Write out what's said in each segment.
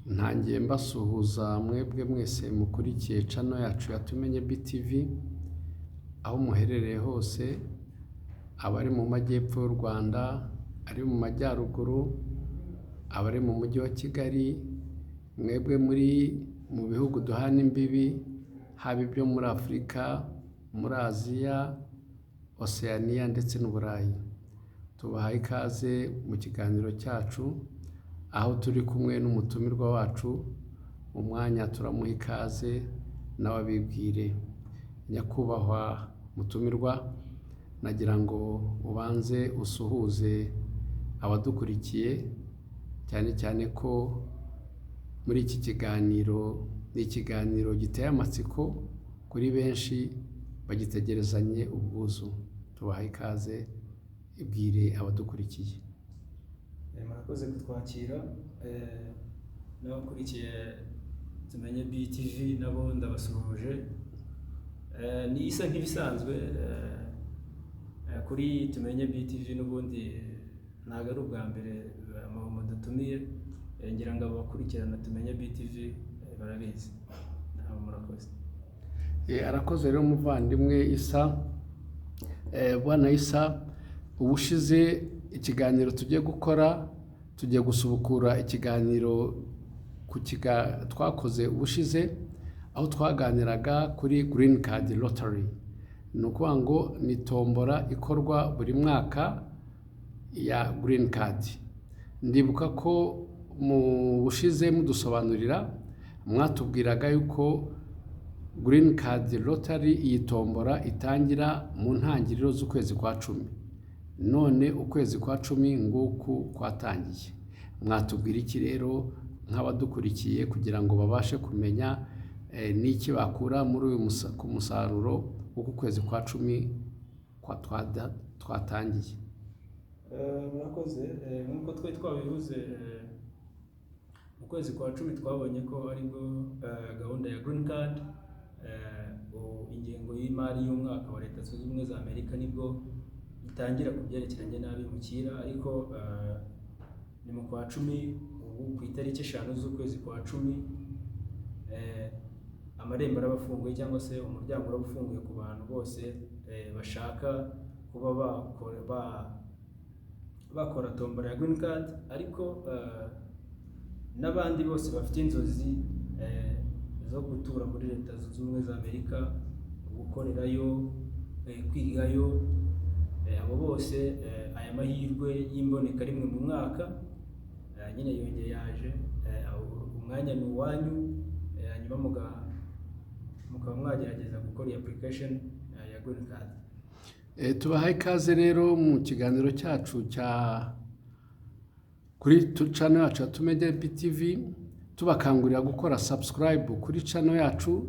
ntangiye mbasuhuza mwebwe mwese mukurikiye channel yacu yatumenye BTV aho muherereye hose, abari mu majyepfo y'u Rwanda, ari mu majyaruguru, abari mu mujyi wa Kigali, mwebwe muri mu bihugu duhana imbibi, haba ibyo muri Afurika, muri Aziya, Oceania ndetse n'Uburayi. Tubahaye ikaze mu kiganiro cyacu aho turi kumwe n'umutumirwa wacu. Umwanya turamuha ikaze nawe abibwire. Nyakubahwa mutumirwa, nagira ngo ubanze usuhuze abadukurikiye, cyane cyane ko muri iki kiganiro ni ikiganiro giteye amatsiko kuri benshi, bagitegerezanye ubwuzu. Tubahaye ikaze, ibwire abadukurikiye. Murakoze kutwakira, n'abakurikiye tumenye BTV nabo ndabasuhuje. Ni isa nk'ibisanzwe kuri tumenye BTV, n'ubundi ntabwo ari ubwa mbere mudutumiye, ngira ngo abakurikirana tumenye BTV barabizi. Murakoze. Arakoze rero muvandimwe Isa. Bwana Isa, ubushize ikiganiro tugiye gukora, tugiye gusubukura ikiganiro twakoze ubushize, aho twaganiraga kuri Green Card Lottery. Ni ukuvuga ngo ni tombora ikorwa buri mwaka ya Green Card. Ndibuka ko mu bushize mudusobanurira, mwatubwiraga yuko Green Card Lottery iyi tombora itangira mu ntangiriro z'ukwezi kwa 10. None ukwezi kwa 10 nguku kwatangiye. Mwatubwira iki rero nk'abadukurikiye kugira ngo babashe kumenya n'iki bakura muri uyu musaruro w'uku kwezi kwa 10 twatangiye? Murakoze. Nk'uko twari twabivuze, mu kwezi kwa 10 twabonye ko aribwo gahunda ya Green Card, ingengo y'imari y'umwaka wa Leta Zunze Ubumwe za Amerika nibwo itangira ku byerekeranye n'abimukira. Ariko ni mu kwa 10 ubu ku itariki 5 z'ukwezi kwa 10, amarembo arabafunguye cyangwa se umuryango urabufunguye ku bantu bose bashaka kuba bakora tombora ya Green Card. Ariko n'abandi bose bafite inzozi zo gutura muri Leta Zunze Ubumwe za Amerika, gukorerayo, kwigayo, abo bose aya mahirwe y'imboneka rimwe mu mwaka nyine yongeye yaje. Umwanya ni uwanyu, hanyuma mukaba mwagerageza gukora iyi application ya Green Card. Tubahaye ikaze rero mu kiganiro cyacu kuri channel yacu yatumenye BTV, tubakangurira gukora subscribe kuri channel yacu,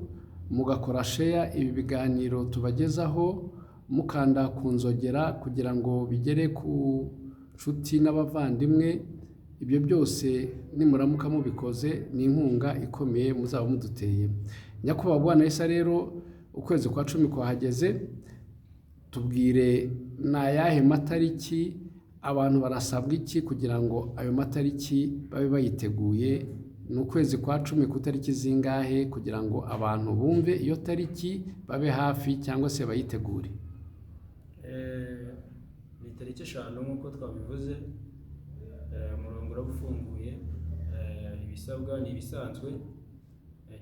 mugakora share ibi biganiro tubagezaho, mukanda ku nzogera kugira ngo bigere ku nshuti n'abavandimwe. Ibyo byose nimuramuka mubikoze ni inkunga ikomeye muzaba muduteye. Nyakubahwa Bwana Isa, rero ukwezi kwa 10 kwahageze, tubwire na yahe matariki abantu barasabwa iki kugira ngo ayo matariki babe bayiteguye? Ni ukwezi kwa 10 ku tariki zingahe kugira ngo abantu bumve iyo tariki babe hafi cyangwa se bayitegure? Ni tariki 5 nk'uko twabivuze. Umurongo urabufunguye. Ibisabwa ni ibisanzwe,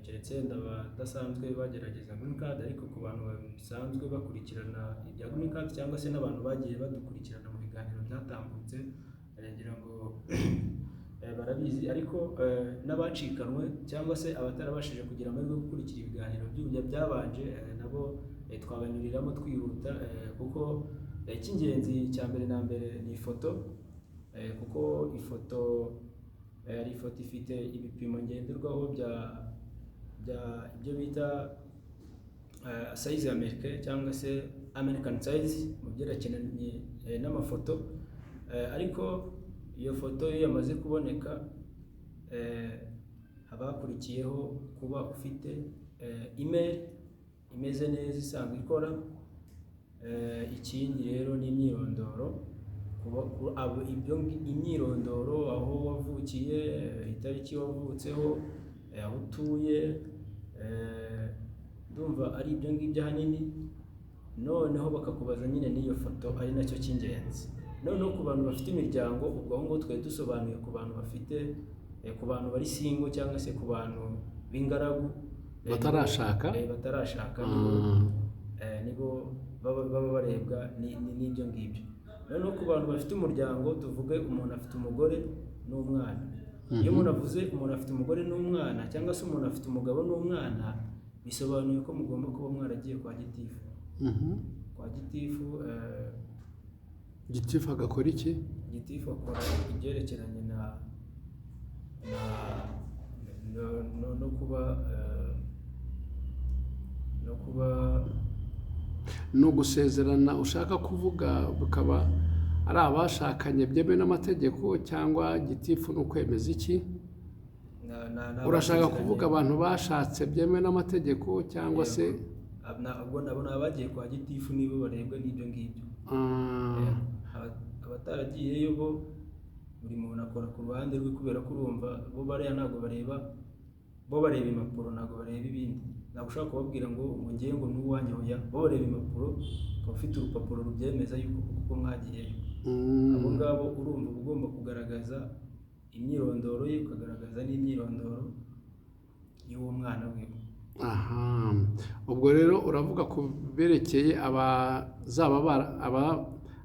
keretse ndabadasanzwe bagerageza Green Card. Ariko ku bantu basanzwe bakurikirana ibya Green Card cyangwa se n'abantu bagiye badukurikirana mu biganiro byatambutse, ngira ngo barabizi. Ariko n'abacikanwe cyangwa se abatarabashije kugira amahirwe yo gukurikira ibiganiro byabanje, nabo twabanyuriramo twihuta, kuko icy'ingenzi cya mbere na mbere ni ifoto, kuko ifoto ifite ibipimo ngenderwaho bya ibyo bita size America cyangwa se American size mu byerekeranye n'amafoto. Ariko iyo foto iyo yamaze kuboneka, habakurikiyeho kuba ufite email imeze neza isanzwe ikora. Ikindi rero ni imyirondoro imyirondoro, aho wavukiye, itariki wavutseho, aho utuye, ndumva ari ibyo ngibyo ahanini. Noneho bakakubaza nyine n'iyo foto, ari nacyo cy'ingenzi. Noneho ku bantu bafite imiryango, ubwo aho ngaho twari dusobanuye ku bantu bafite, ku bantu bari single cyangwa se ku bantu b'ingaragu batarashaka nibo baba barebwa n'ibyo ngibyo. Noneho ku bantu bafite umuryango, tuvuge umuntu afite umugore n'umwana. Iyo umuntu avuze umuntu afite umugore n'umwana cyangwa se umuntu afite umugabo n'umwana, bisobanuye ko mugomba kuba mwaragiye kwa gitifu. Kwa gitifu, gitifu agakora iki? Gitifu akora ibyerekeranye no kuba no gusezerana. Ushaka kuvuga bukaba ari abashakanye byemewe n'amategeko, cyangwa gitifu ni ukwemeza iki? Urashaka kuvuga abantu bashatse byemewe n'amategeko cyangwa se nabo ni abagiye kwa gitifu, nibo barebwa n'ibyo ngibyo. Abataragiyeyo bo, buri muntu akora ku ruhande rwe, kubera ko urumva bo bariya ntabwo bareba, bo bareba impapuro, ntabwo bareba ibindi. Ntabwo ushobora kubabwira ngo ngiye ngo n'uwanjye, oya, bo bareba impapuro, ukaba ufite urupapuro rubyemeza yuko kuko mwagiyeyo. Abo ngabo urumva uba ugomba kugaragaza imyirondoro ye, ukagaragaza n'imyirondoro y'uwo mwana we. Ubwo rero uravuga ku berekeye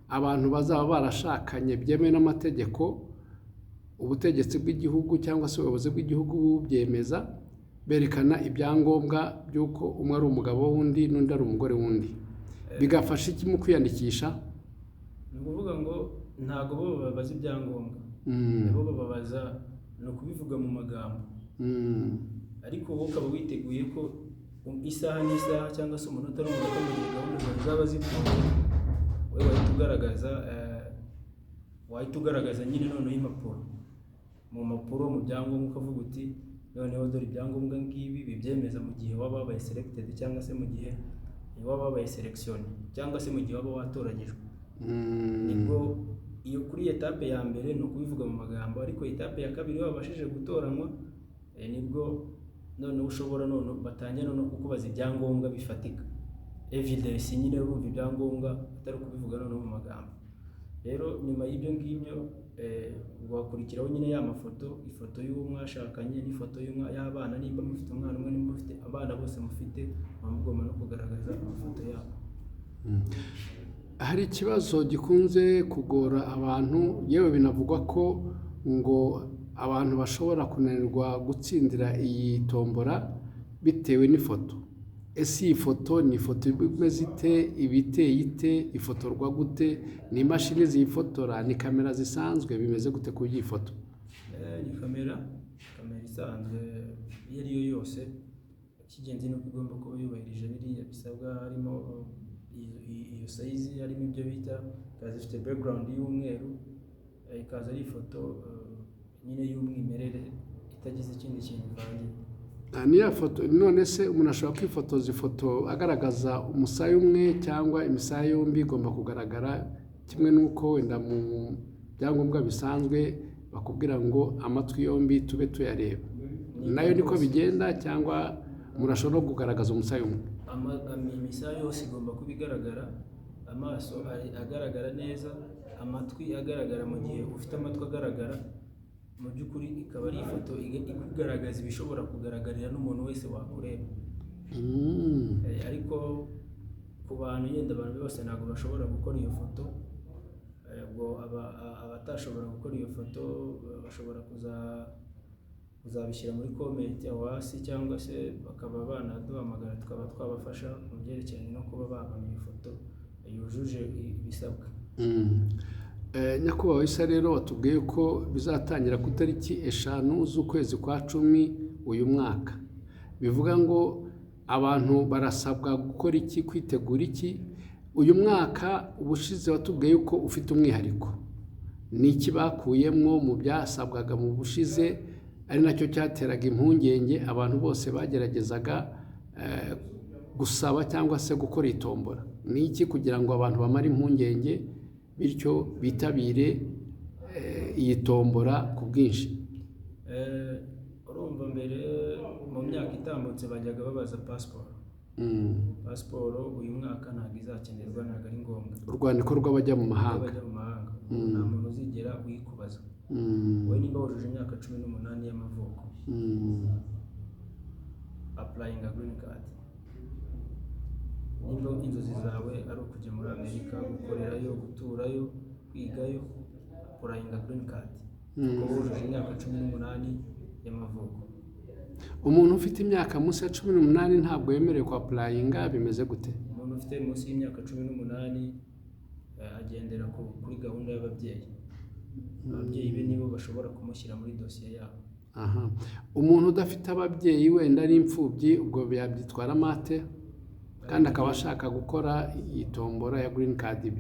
abantu bazaba barashakanye byemewe n'amategeko, ubutegetsi bw'igihugu cyangwa se ubuyobozi bw'igihugu bubyemeza, berekana ibyangombwa by'uko umwe ari umugabo w'undi n'undi ari umugore w'undi. Bigafasha iki mu kwiyandikisha? Ni ukuvuga ngo ntabwo bo bababaza ibyangombwa, bo bababaza ni ukubivuga mu magambo. Ariko wowe ukaba witeguye ko isaha n'isaha cyangwa se umunota n'umunota mu gihe gahunda zawe zaba zifunze, wowe wahita ugaragaza nyine noneho impapuro, mu mpapuro, mu byangombwa, ukavuga uti noneho dore ibyangombwa ngibi bibyemeza mu gihe waba wabaye selected cyangwa se mu gihe waba wabaye selection cyangwa se mu gihe waba watoranyijwe. Nibwo iyo kuri etape ya mbere ni ukubivuga mu magambo, ariko etape ya kabiri wabashije gutoranywa, nibwo noneho ushobora batangira no kukubaza ibyangombwa bifatika, evidence nyine, urumva ibyangombwa atari kubivuga noneho mu magambo. Rero nyuma y'ibyo ngibyo wakurikiraho nyine ya mafoto, ifoto y'uwo mwashakanye n'ifoto y'abana, nimba mufite umwana umwe, nimba mufite abana bose mufite, mugomba no kugaragaza amafoto yabo. Hari ikibazo gikunze kugora abantu, yewe binavugwa ko ngo abantu bashobora kunanirwa gutsindira iyi tombora bitewe n'ifoto. Ese iyi foto ni ifoto imeze ite, ibiteye ite, ifotorwa gute, ni imashini ziyifotora, ni kamera zisanzwe, bimeze gute kuri iyi foto? Ni kamera isanzwe iyo ari yo yose. Icy'ingenzi ni uko igomba kuba yubahirije biriya bisabwa, harimo iyo size, harimo ibyo bita, ikaza ifite background y'umweru, ikaza ari ifoto nyine y'umwimerere itagize ikindi kintu ivangiye. Niya foto none se umuntu ashobora kwifotoza ifoto agaragaza umusaya umwe cyangwa imisaya yombi igomba kugaragara kimwe, n'uko wenda mu byangombwa bisanzwe bakubwira ngo amatwi yombi tube tuyareba, nayo niko bigenda, cyangwa umuntu ashobora no kugaragaza umusaya umwe? Imisaya yose igomba kuba igaragara, amaso agaragara neza, amatwi agaragara. Mu gihe ufite amatwi agaragara, mu by'ukuri ikaba ari ifoto ikugaragaza ibishobora kugaragarira n'umuntu wese wakureba. Ariko ku bantu yenda abantu bose ntabwo bashobora gukora iyo foto, ubwo abatashobora gukora iyo foto bashobora kuzabishyira muri comment aho hasi, cyangwa se bakaba banaduhamagara tukaba twabafasha mu byerekeranye no kuba babona iyo foto yujuje ibisabwa. Nyakubahwa Isa, rero watubwiye ko bizatangira ku itariki 5 z'ukwezi kwa 10 uyu mwaka. Bivuga ngo abantu barasabwa gukora iki, kwitegura iki? Uyu mwaka ubushize watubwiye ko ufite umwihariko, ni iki bakuyemo mu byasabwaga mu bushize, ari nacyo cyateraga impungenge abantu bose bageragezaga gusaba cyangwa se gukora itombora? Ni iki kugira ngo abantu bamare impungenge bityo bitabire iyi tombora ku bwinshi. urumva mbere mu myaka itambutse bajyaga babaza pasiporo. Pasiporo uyu mwaka ntabwo izakenerwa, ntabwo ari ngombwa. Urwandiko rw'abajya mu mahanga. Nta muntu uzigera uyikubaza. wowe nimba wujuje imyaka 18 y'amavuko, applying a green card. Nimba inzozi zawe ari ukujya muri Amerika, gukorerayo, guturayo, kwigayo, applying a green card. Kuko wujuje imyaka 18 y'amavuko. Umuntu ufite imyaka munsi ya 18 ntabwo yemerewe ku applyinga, bimeze gute? Umuntu ufite munsi y'imyaka 18 agendera kuri gahunda y'ababyeyi. Ababyeyi be nibo bashobora kumushyira muri dosiye yabo. Umuntu udafite ababyeyi wenda ari imfubyi, ubwo yabyitwara mate kandi akaba ashaka gukora itombora ya green card,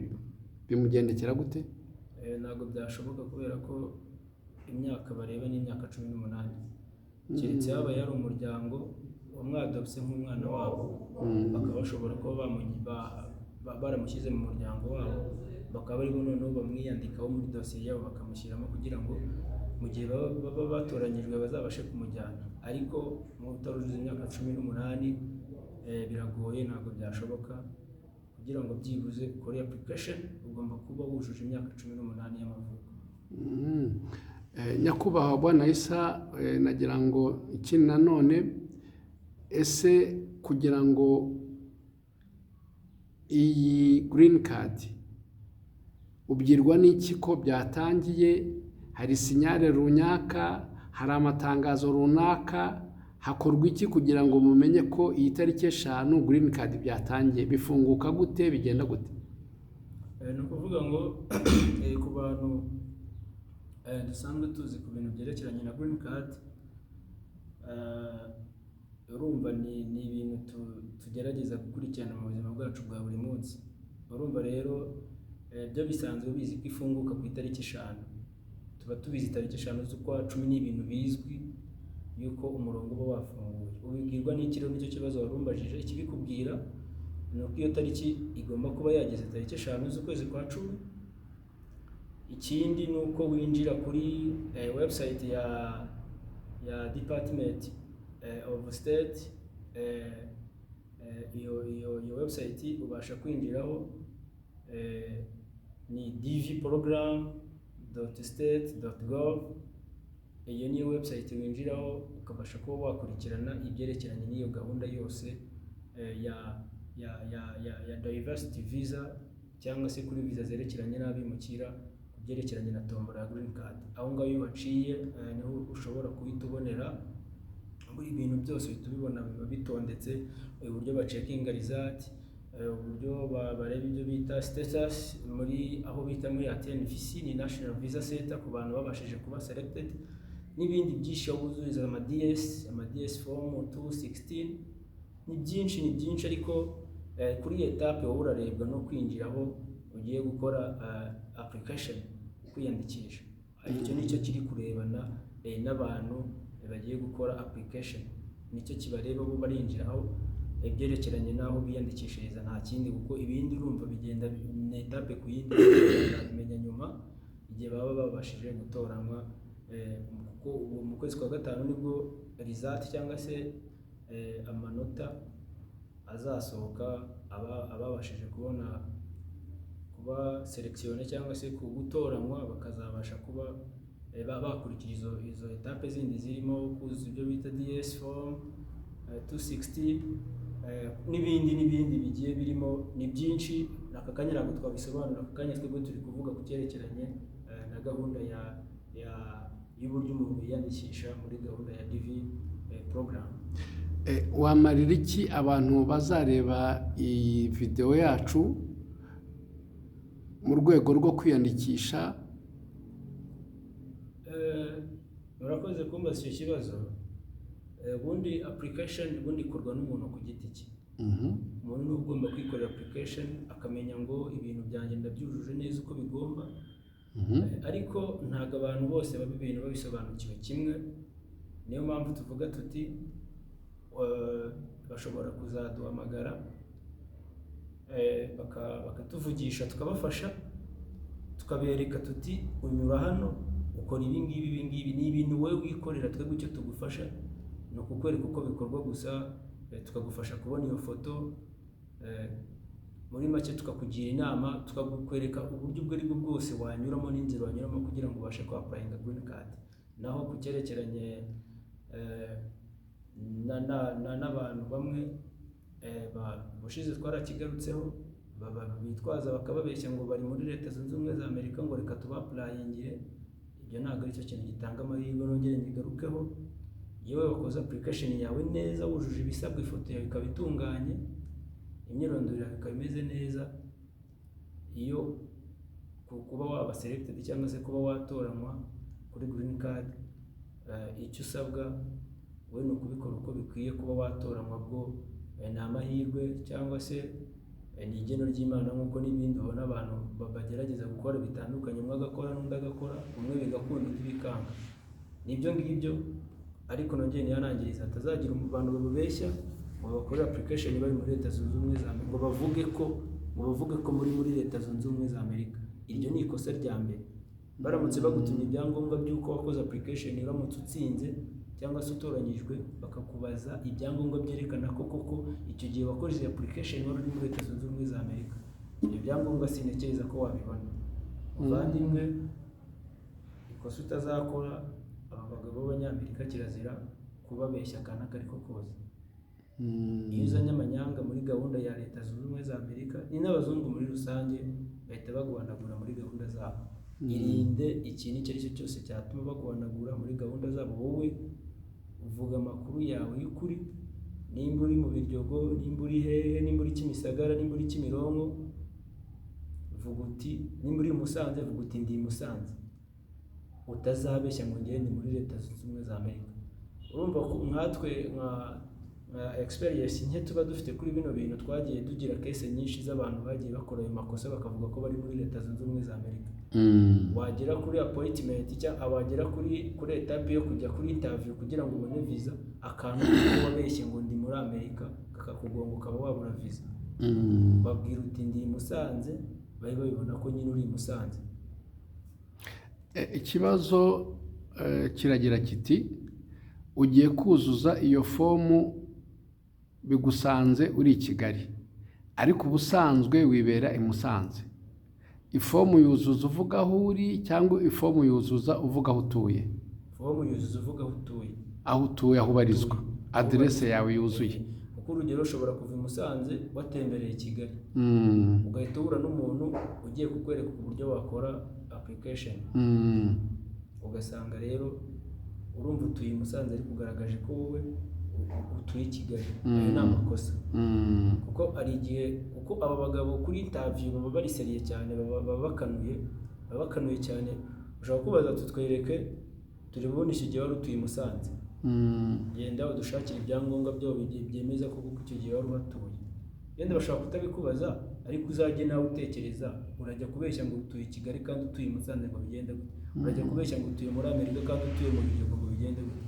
bimugendekera gute? Ntabwo byashoboka kubera ko imyaka bareba ni imyaka 18. Keretse yaba yari umuryango wamwadopse nk'umwana wabo, bakaba bashobora kuba baramushyize mu muryango wabo, bakaba aribo noneho bamwiyandikaho muri dosiye yabo bakamushyiramo kugira ngo mu gihe baba batoranyijwe bazabashe kumujyana. Ariko mu utaruzuza imyaka 18 biragoye, ntabwo byashoboka. Kugira ngo byibuze ukore application ugomba kuba wujuje imyaka 18 y'amavuko. Nyakubahwa Bwana Issa, nagira ngo ikindi nanone, ese kugira ngo iyi green card ubwirwa n'iki ko byatangiye? Hari sinyare runaka, hari amatangazo runaka, hakorwa iki kugira ngo mumenye ko iyi tariki 5 green card byatangiye? Bifunguka gute, bigenda gute? Ni ukuvuga ngo ku bantu dusanzwe tuzi ku bintu byerekeranye na green card, urumva ni ibintu tugerageza gukurikirana mu buzima bwacu bwa buri munsi. Urumva rero byo bisanzwe bizi ko ifunguka ku itariki 5. Tuba tubizi itariki 5 z'ukwa 10, ni ibintu bizwi yuko umurongo uba wafunguye. Ubibwirwa n'ikiro, nicyo kibazo warumbajije. Ikibikubwira ni uko iyo tariki igomba kuba yageze tariki 5 z'ukwezi kwa 10. Ikindi ni uko winjira kuri website ya Department of State. Iyo website ubasha kwinjiraho, ni dvprogram.state.gov. Iyo niyo website winjiraho ukabasha kuba wakurikirana ibyerekeranye n'iyo gahunda yose ya diversity visa, cyangwa se kuri visa zerekeranye n'abimukira, kubyerekeranye na tombora ya green card. Aho ngaho iyo waciye niho ushobora kuhita ubonera buri bintu byose, tubibona biba bitondetse, uburyo bacekinga result, uburyo bareba ibyo bita status muri aho bita muri ATNVC, ni National Visa Center, ku bantu babashije kuba selected, n'ibindi byinshi wuzuza ama DS form 216. Ni byinshi ariko kuri etape wowe urarebwa no kwinjiraho ugiye gukora application, kwiyandikisha. Icyo nicyo kiri kurebana n'abantu bagiye gukora application, nicyo kibareba bo barinjiraho ibyerekeranye naho biyandikishiriza, nta kindi. Kuko ibindi urumva bigenda etape ku yindi, bimenya nyuma igihe baba babashije gutoranywa. Kuko mu kwezi kwa 5 nibwo result cyangwa se amanota azasohoka, ababashije kuba selection cyangwa se gutoranywa bakazabasha kuba bakurikira izo etape zindi zirimo kuzuza ibyo bita DS form 260, n'ibindi bigiye birimo. Ni byinshi, aka kanya ntabwo twabisobanura. Aka kanya twebwe turi kuvuga ku cyerekeranye na gahunda y'uburyo umuntu yiyandikisha muri gahunda ya DV program. Wamarira iki abantu bazareba iyi video yacu mu rwego rwo kwiyandikisha? Murakoze kumbaza icyo kibazo. Ubundi application ikorwa n'umuntu ku giti cye. Umuntu ni ugomba kwikorera application, akamenya ngo ibintu byanjye ndabyujuje neza uko bigomba. Ariko ntabwo abantu bose baba ibintu babisobanukiwe kimwe. Niyo mpamvu tuvuga tuti bashobora kuzaduhamagara bakatuvugisha tukabafasha, tukabereka tuti unyura hano ukora ibi ngibi ni ibintu wowe wikorera, twebwe icyo tugufasha ni ukukwereka uko bikorwa gusa, tukagufasha kubona iyo foto, muri make tukakugira inama, tukakwereka uburyo ubwo aribwo bwose wanyuramo n'inzira wanyuramo kugira ngo ubashe kwapurayinga green card. Naho ku cyerekeranye n'abantu bamwe bushize twarakigarutseho bitwaza bakababeshya ngo bari muri Leta Zunze Ubumwe za Amerika ngo reka tubapurayingire. Ibyo ntabwo ari cyo kintu gitanga amahirwe, nongere nyigarukeho. Yewe wakoze application yawe neza, wujuje ibisabwa, ifoto yawe ikaba itunganye, imyirondoro yawe ikaba imeze neza, iyo kuba waba selected cyangwa se kuba watoranywa kuri green card, icyo usabwa we ni ukubikora uko bikwiye. Kuba watoranywa bwo ni amahirwe cyangwa se ni igeno ry'Imana, nk'uko n'ibindi ubona abantu bagerageza gukora bitandukanye, umwe agakora n'undi agakora, umwe bigakunda undi bikanga. Nibyo ngibyo, ariko nongeye nihanangiriza atazagira abantu babeshya ngo bakore application bari muri Leta Zunze Ubumwe za Amerika ngo bavuge ko muri Leta Zunze Ubumwe za Amerika. Iryo ni ikosa rya mbere. Baramutse bagutumye ibyangombwa by'uko wakoze application, uramutse utsinze cyangwa se utoranyijwe, bakakubaza ibyangombwa byerekana ko koko icyo gihe wakoze application wari uri muri Leta Zunze Ubumwe za Amerika. Ibyo byangombwa sintekereza ko wabibona. Muvandimwe, ikosa utazakora, aba bagabo b'Abanyamerika kirazira kubabeshya akana kariko kose. Iyo uzanye amanyanga muri gahunda ya Leta Zunze Ubumwe za Amerika, ni n'abazungu muri rusange bahita baguhanagura muri gahunda zabo. Irinde ikintu icyo ari cyo cyose cyatuma baguhanagura muri gahunda zabo. Wowe uvuga amakuru yawe y'ukuri, nimba uri mu Biryogo, nimba uri hehe, nimba uri Kimisagara, nimba uri Kimironko, vuga uti, nimba uri Musanze, vuga uti ndi Musanze. Utazabeshya ngo ngende muri Leta Zunze Ubumwe za Amerika. Urumva ko nkatwe nka experience nke tuba dufite kuri bino bintu, twagiye tugira case nyinshi z'abantu bagiye bakora ayo makosa bakavuga ko bari muri Leta Zunze Ubumwe za Amerika. Wagera kuri appointment cyangwa wagera kuri etape yo kujya kuri interview kugira ngo ubone visa, akantu ko wabeshye ngo ndi muri Amerika kakakugonga ukaba wabura visa. Babwira uti ndi Musanze, bari babibona ko nyine uri Musanze. Ikibazo kiragira kiti ugiye kuzuza iyo fomu bigusanze uri i Kigali, ariko ubusanzwe wibera i Musanze. Ifomu yuzuza uvuga aho uri cyangwa ifomu yuzuza uvuga aho utuye? Fomu yuzuza uvuga aho utuye. Aho utuye, aho ubarizwa, aderese yawe yuzuye. Kuko urugero ushobora kuva i Musanze watembereye i Kigali, ugahita uhura n'umuntu ugiye kukwereka uburyo wakora application, ugasanga rero urumva utuye i Musanze ariko ugaragaje ko wowe utuye i Kigali. Ayo ni amakosa. Kuko ari igihe, kuko aba bagabo kuri interview baba bari seriye cyane, baba bakanuye cyane. Ushobora kubaza tutwereke turi bubonisha igihe wari utuye i Musanze, genda udushakira ibyangombwa byawe byemeza ko kuko icyo gihe wari uhatuye. Yenda bashobora kutabikubaza, ariko uzajye nawe utekereza, urajya kubeshya ngo utuye i Kigali kandi utuye i Musanze ngo bigende gute? Urajya kubeshya ngo utuye muri Amerika kandi utuye mu Biryogo ngo bigende gute?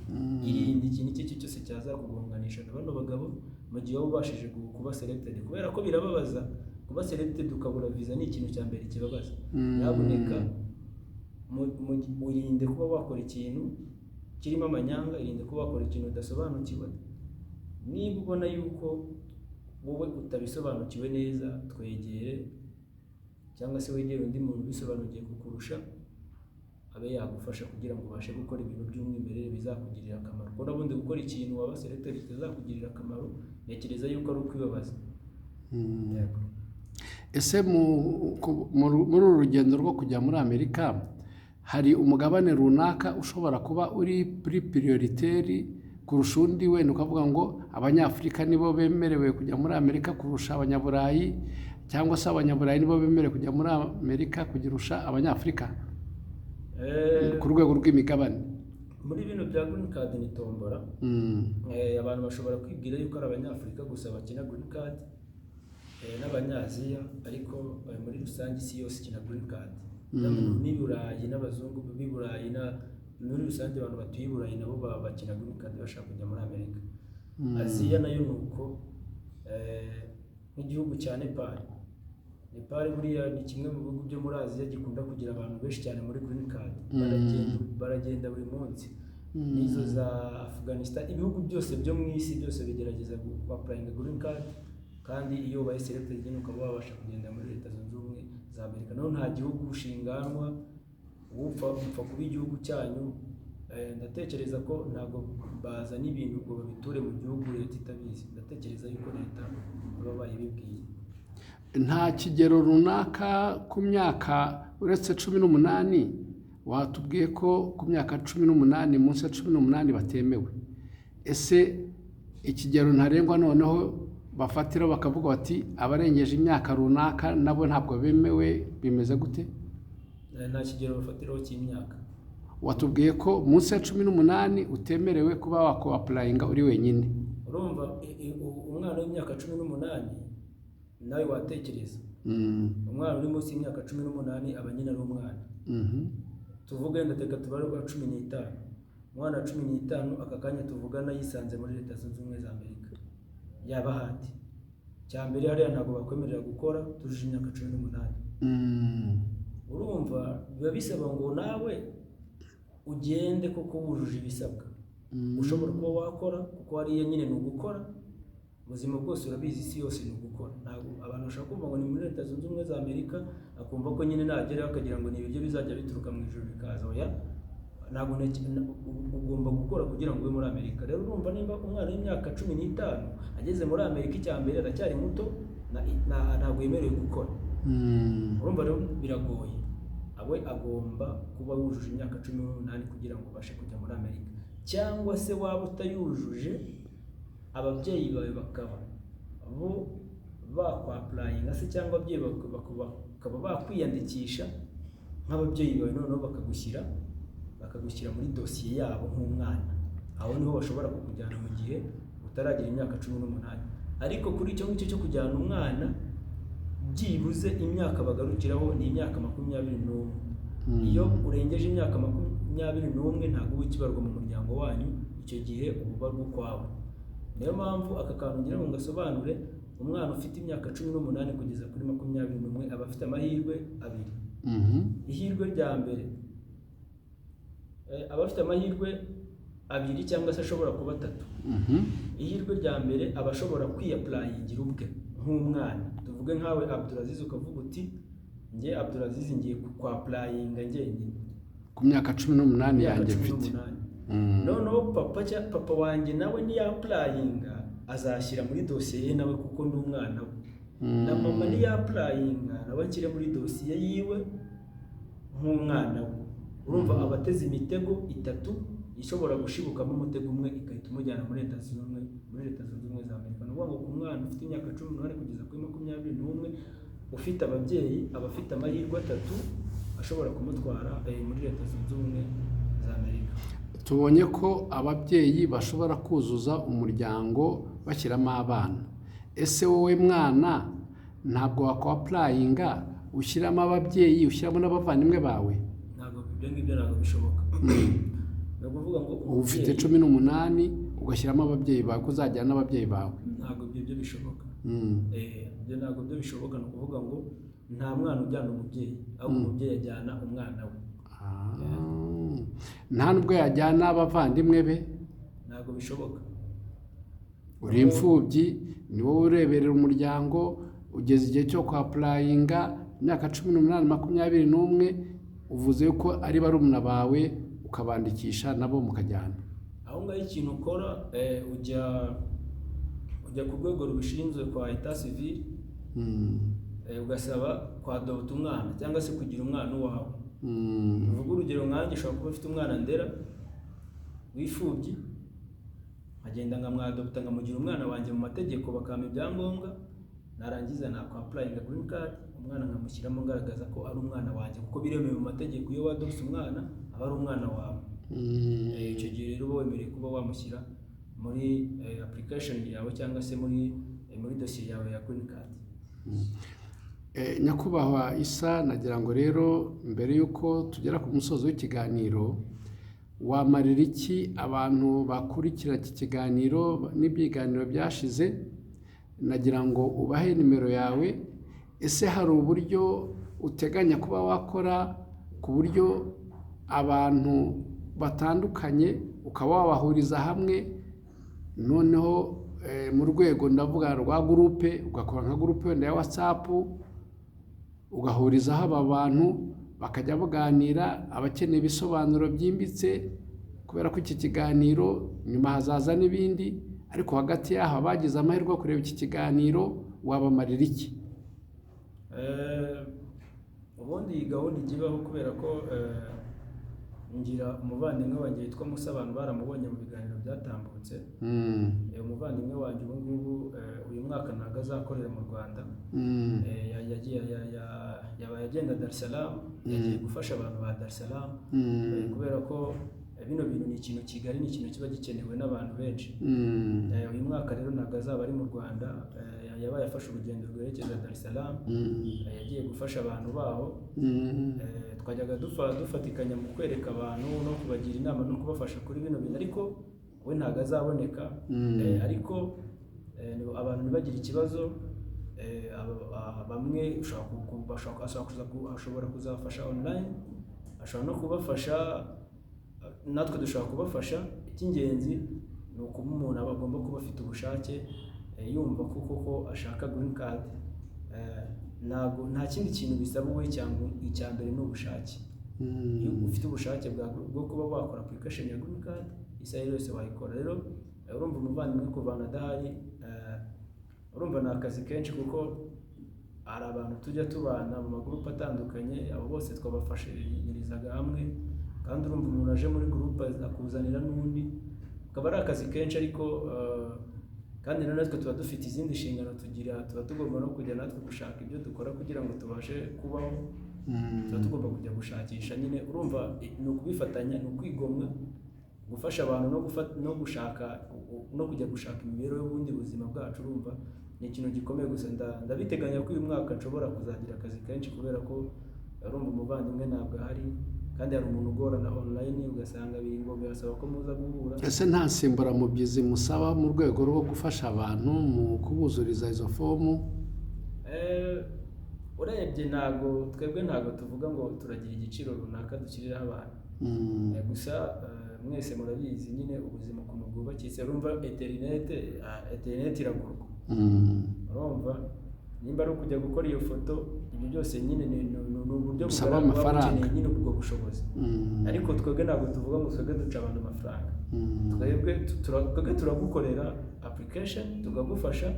Irinde ikintu icyo ari cyo cyose cyazakugonganisha na bano bagabo mu gihe waba ubashije kuba selected, kubera ko birababaza kuba selected ukabura visa. Ni ikintu cya mbere kibabaza. Nyabuneka urinde kuba wakora ikintu kirimo amanyanga, irinde kuba wakora ikintu udasobanukiwe. Niba ubona yuko wowe utabisobanukiwe neza, twegere cyangwa se wegere undi muntu ubisobanukiye kukurusha, abe yagufasha kugira ngo ubashe gukora ibintu by'umwimerere bizakugirira akamaro. Kuko nabundi gukora ikintu waba selected kitazakugirira akamaro, ntekereza yuko ari ukwibabaza. Ese muri uru rugendo rwo kujya muri Amerika, hari umugabane runaka ushobora kuba uri prioritaire kurusha undi, wenda ukavuga ngo Abanyafurika nibo bemerewe kujya muri Amerika kurusha Abanyaburayi, cyangwa se Abanyaburayi nibo bemerewe kujya muri Amerika kurusha Abanyafurika ku rwego rw'imigabane? Muri bino bya green card ni tombora. Abantu bashobora kwibwira yuko ari Abanyafurika gusa bakina green card, n'Abanyaziya, ariko muri rusange isi yose ikina green card. Ni Burayi n'abazungu b'i Burayi, muri rusange abantu batuye i Burayi nabo bakina green card bashaka kujya muri Amerika. Aziya nayo nuko, nk'igihugu cya Nepal Nepal buriya ni kimwe mu bihugu byo muri Aziya gikunda kugira abantu benshi cyane muri green card, baragenda buri munsi. N'izo za Afghanistan, ibihugu byose byo mu isi byose bigerageza applying green card, kandi iyo ubaye selected nyine ukaba wabasha kugenda muri Leta Zunze Ubumwe za Amerika. Naho nta gihugu ushinganwa upfa kuba igihugu cyanyu. Ndatekereza ko ntabwo bazana ibintu ngo babiture mu gihugu leta itabizi. Ndatekereza yuko leta baba bayibibwiye. Nta kigero runaka ku myaka uretse 18 watubwiye ko ku myaka 18 munsi ya 18 batemewe. Ese ikigero ntarengwa noneho bafatira bakavuga bati abarengeje imyaka runaka nabo ntabwo bemewe, bimeze gute? Nta kigero bafatiraho cy'imyaka. Watubwiye ko munsi ya 18 utemerewe kuba wako applyinga uri wenyine. Urumva umwana w'imyaka 18 nawe watekereza. Umwana uri munsi y'imyaka 18 aba nyine ari umwana. Tuvuge ndateka tubare kwa 15. Umwana 15 aka kanya tuvugana yisanze muri Leta Zunze Ubumwe za Amerika. Yaba hati. Cyambere hariya ntabwo bakwemerera gukora tujije imyaka 18. Urumva biba bisaba ngo nawe ugende kuko wujuje ibisabwa. Ushobora kuba wakora kuko hariya nyine ni ugukora. Ubuzima bwose urabizi, isi yose ni ugukora. Ntabwo abantu bashaka kumva ngo ni muri Leta Zunze Ubumwe za Amerika akumva ko nyine nageraho akagira ngo ni ibiryo bizajya bituruka mu ijuru bikaza. Oya, ntabwo ugomba gukora kugira ngo ube muri Amerika. Rero urumva nimba umwana w'imyaka 15 ageze muri Amerika icyambere aracyari muto, ntabwo yemerewe gukora. Urumva rero biragoye. Awe agomba kuba wujuje imyaka 18 kugira ngo ubashe kujya muri Amerika. Cyangwa se waba utayujuje, ababyeyi bawe bakaba bo bakwapplyinga se, cyangwa ababyeyi bakaba bakwiyandikisha nk'ababyeyi bawe, noneho bakagushyira muri dosiye yabo nk'umwana. Aho niho bashobora kukujyana mu gihe utaragira imyaka 18. Ariko kuri icyo ngicyo cyo kujyana umwana, byibuze imyaka bagarukiraho ni imyaka 21. Iyo urengeje imyaka 21 ntabwo uba ukibarwa mu muryango wanyu, icyo gihe ubarwa ukwawe. Niyo mpamvu aka kantu ngira ngo ngasobanure, umwana ufite imyaka 18 kugeza kuri 21 aba afite amahirwe abiri. Ihirwe rya mbere, aba afite amahirwe abiri cyangwa se ashobora kuba 3. Ihirwe rya mbere aba ashobora kwiapplyingira ubwe nk'umwana. Tuvuge nkawe Abdulaziz ukavuga uti njye Abdulaziz ngiye kwapplyinga njyenyine ku myaka 18 yanjye mfite. Noneho papa wanjye nawe ni applyinga azashyira muri dosiye ye nawe kuko ndi umwana we. Na mama ni applyinga nawe akire muri dosiye yiwe nk'umwana we. Urumva abateze imitego 3 ishobora gushibukamo umutego umwe igahita umujyana muri Leta Zunze Ubumwe za Amerika. Nuvuga ngo ku mwana ufite imyaka 18 kugeza kuri 21 ufite ababyeyi aba afite amahirwe 3 ashobora kumutwara muri Leta Zunze Ubumwe za Amerika. Tubonye ko ababyeyi bashobora kuzuza umuryango bashyiramo abana. Ese wowe mwana ntabwo wakwapplyinga ushyiramo ababyeyi, ushyiramo n'abavandimwe bawe? Ntabwo ibyo ngibyo ntabwo bishoboka. Ndavuga ngo ufite 18 ugashyiramo ababyeyi bawe, kuzajyana n'ababyeyi bawe. Ntabwo ibyo bishoboka. Ibyo ntabwo byo bishoboka. Ni ukuvuga ngo nta mwana ujyana umubyeyi, ahubwo umubyeyi ajyana umwana we. Nta nubwo yajyana abavandimwe be? Ntabwo bishoboka. Uri imfubyi, ni wowe ureberera umuryango, ugeze igihe cyo kwapplyinga imyaka 18 21, uvuze ko ari barumuna bawe ukabandikisha nabo mukajyana. Aho ngaho ikintu ukora, ujya ku rwego rubishinzwe kwa Etat Civil, ugasaba kwadopta umwana cyangwa se kugira umwana wawe. Uvuga urugero nkanjye ushobora kuba ufite umwana ndera w'ifubyi, agenda nkamwadopta nkamugira umwana wanjye mu mategeko, bakampa ibyangombwa, narangiza nakwapplyinga green card, umwana nkamushyiramo ngaragaza ko ari umwana wanjye kuko biremewe mu mategeko. Iyo wadopse umwana aba ari umwana wawe. Icyo gihe rero uba wemerewe kuba wamushyira muri application yawe cyangwa se muri dosiye yawe ya green card. Nyakubahwa Issa, nagira ngo rero mbere yuko tugera ku musozo w'ikiganiro, wamarira iki abantu bakurikira iki kiganiro n'ibiganiro byashize? Nagira ngo ubahe nimero yawe, ese hari uburyo uteganya kuba wakora ku buryo abantu batandukanye ukaba wabahuriza hamwe, noneho mu rwego ndavuga rwa gurupe, ugakora nka gurupe wenda ya WhatsApp, ugahurizaho aba bantu bakajya baganira, abakeneye ibisobanuro byimbitse, kubera ko iki kiganiro nyuma hazaza n'ibindi, ariko hagati y'aho abagize amahirwe yo kureba iki kiganiro wabamarira iki? Ubundi iyi gahunda igibaho kubera ko ngira umuvandimwe wanjye witwa Musa, abantu baramubonye mu biganiro byatambutse. Umuvandimwe wanjye ubu ngubu uyu mwaka ntabwo azakorera mu Rwanda, yabaye agenda Dar es Salaam, yagiye gufasha abantu ba Dar es Salaam, kubera ko bino bintu ni ikintu kigari, ni ikintu kiba gikenewe n'abantu benshi. Uyu mwaka rero ntabwo azaba ari mu Rwanda, yabaye afashe urugendo rwerekeza Dar es Salaam, yagiye gufasha abantu baho. Twajyaga dufatikanya mu kwereka abantu no kubagira inama no kubafasha kuri bino bintu, ariko we ntabwo azaboneka. Ariko abantu ntibagire ikibazo, bamwe ashobora kuzafasha online, ashobora no kubafasha, natwe dushobora kubafasha. Icy'ingenzi ni ukuba umuntu aba agomba kuba afite ubushake, yumva ko ashaka green card. Nta kindi kintu bisaba wowe, cyangwa icya mbere ni ubushake. Iyo ufite ubushake bwo kuba wakora application ya green card, isaha yose wayikora. Rero urumva umuvandimwe kuvana adahari, urumva ni akazi kenshi, kuko hari abantu tujya tubana mu magurupe atandukanye, abo bose twabafashirizaga hamwe, kandi urumva umuntu aje muri gurupe akuzanira n'undi, akaba ari akazi kenshi. Ariko kandi natwe tuba dufite izindi nshingano tuba tugomba no kujya natwe gushaka ibyo dukora kugira ngo tubashe kubaho. Tuba tugomba kujya gushakisha nyine, urumva ni ukubifatanya, ni ukwigomwa, gufasha abantu no gushaka no kujya gushaka imibereho y'ubundi buzima bwacu. Urumva ni ikintu gikomeye. Gusa ndabiteganya ko uyu mwaka nshobora kuzagira akazi kenshi, kubera ko urumva umuvandimwe ntabwo ahari, kandi hari umuntu ugorana online, ugasanga biri ngo birasaba ko muza guhura. Ese nta nsimburamubyizi musaba mu rwego rwo gufasha abantu mu kubuzuriza izo fomu? Urebye twebwe ntabwo tuvuga ngo turagira igiciro runaka dushyiriraho abantu. Gusa mwese murabizi nyine ubuzima ukuntu bwubakitse. Urumva interineti iragurwa. Urumva nimba ari ukujya gukora iyo foto, ibyo byose nyine ni uburyo busaba amafaranga, nyine ubwo bushobozi. Ariko twebwe ntabwo tuvuga ngo twebwe duca abantu amafaranga. Twebwe turagukorera application, tugagufasha.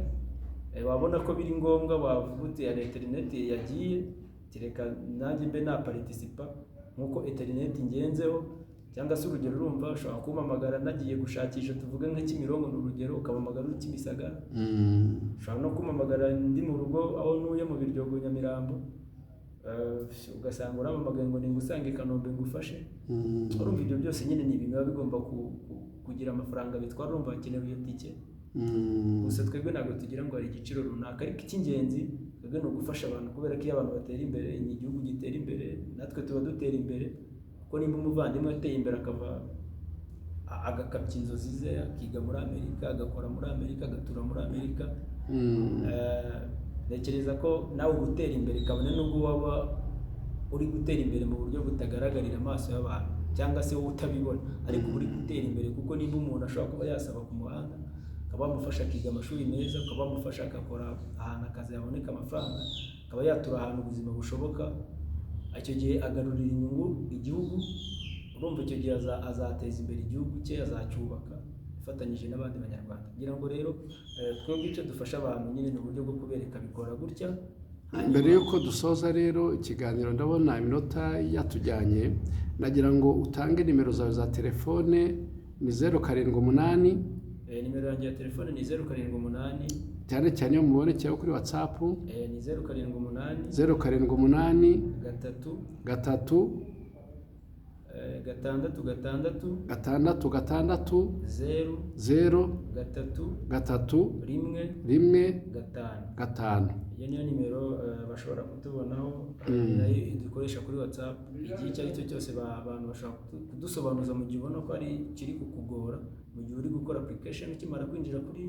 Wabona ko biri ngombwa, wavuga uti interineti yagiye, reka nanjye mbe na participa nkuko interineti ngenzeho. Cyangwa se urugero, urumva ushobora kumpamagara nagiye gushakisha, tuvuge nka Kimironko ni urugero, ukampamagara uri Kimisagara. Ushobora no kumpamagara ndi mu rugo aho ntuye mu Biryogo Nyamirambo, ugasanga urampamagaye ngo ningusange i Kanombe ngufashe. Urumva ibyo byose nyine ni ibintu biba bigomba kugira amafaranga bitwara. Urumva hakenewe iyo tike. Gusa twebwe ntabwo tugira ngo hari igiciro runaka, ariko icy'ingenzi twebwe ni ugufasha abantu, kubera ko iyo abantu batera imbere igihugu gitera imbere, natwe tuba dutera imbere. Kuko nimba umuvandimwe ateye imbere akava agakabya inzozi ze, akiga muri Amerika, agakora muri Amerika, agatura muri Amerika, ntekereza ko nawe gutera imbere, kabone nubwo waba uri gutera imbere mu buryo butagaragarira amaso y'abantu, cyangwa se wowe utabibona, ariko uri gutera imbere. Kuko nimba umuntu ashobora kuba yasaba ku muhanda, akaba bamufasha akiga amashuri meza, akaba bamufasha agakora ahantu akazi yaboneka amafaranga, akaba yatura ahantu ubuzima bushoboka, icyo gihe agarurira inyungu igihugu. Urumva icyo gihe azateza imbere igihugu cye, azacyubaka ifatanyije n'abandi banyarwanda. Ngira ngo rero twebwe icyo dufasha abantu nyine ni uburyo bwo kubereka bikora gutya. Mbere y'uko dusoza rero ikiganiro, ndabona iminota yatujyanye, nagira ngo utange nimero zawe za telefone. Ni 078. Nimero yanjye ya telefone ni 078, cyane cyane iyo mubonekeyeho kuri WhatsApp. Ni 078 gatatu gatandatu 0 5. Iyo niyo nimero bashobora kutubonaho, nayo dukoresha kuri WhatsApp. Igihe icyo ari cyo cyose abantu bashobora kudusobanuza mu gihe ubona ko ari kiri kukugora, mu gihe uri gukora application ukimara kwinjira kuri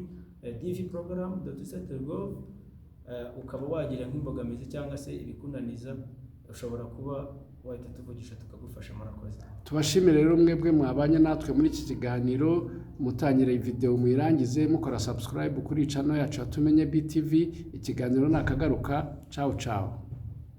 dvprogram.usatel.gov, ukaba wagira nk'imbogamizi cyangwa se ibikunaniza, ushobora kuba wahita tuvugisha tukagufasha. Murakoze. Tubashimire rero mwebwe mwabanye natwe muri iki kiganiro, mutangire video muyirangize mukora subscribe kuri channel yacu Tumenye BTV. Ikiganiro nakagaruka. Ciao ciao.